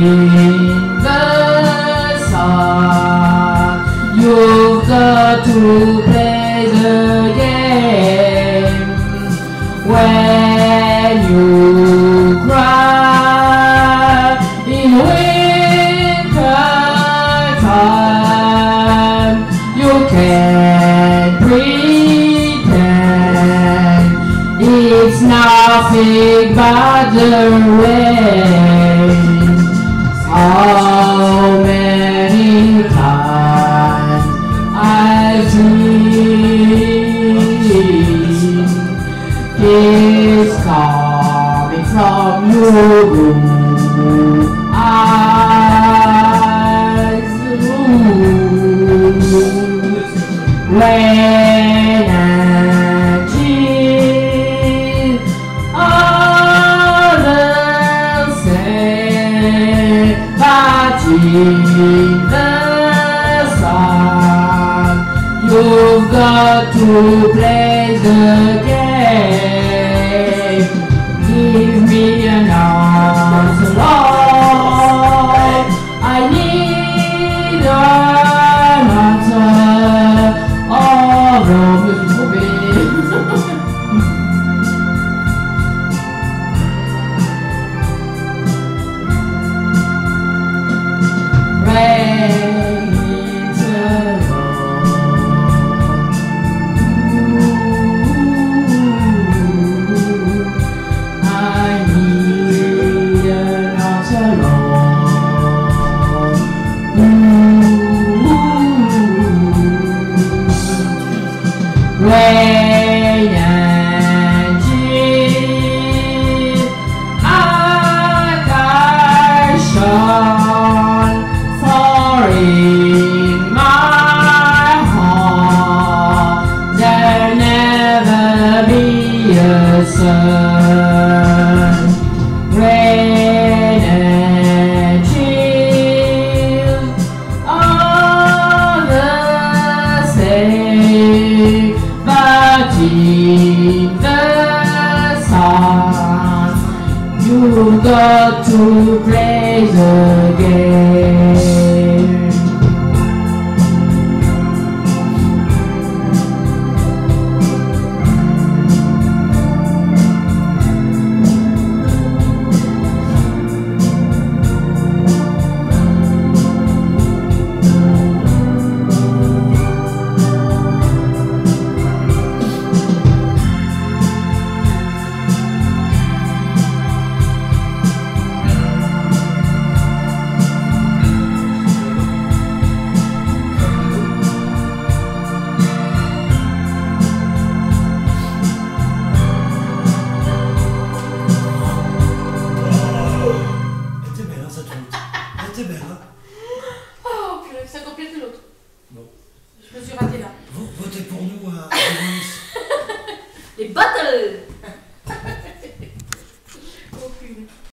the sun. You've got to play the game. When you cry in winter time, you can't pretend it's nothing but the rain. How many times I've seen it's coming from your eyes. Rain and tears are the same, but in the sun, you've got to play the game. Give me an answer, Lord. I need an answer. Oh, Lord, for me. Rain's alone. I need an answer, Lord. Rain and tears are shone, for in my heart there'll never be a sun. Rain and tears are the same, but in the sun, you've got to play the game. Oh, purée, ça complète l'autre. Non. Je me suis ratée là. Votez pour nous à Les battles.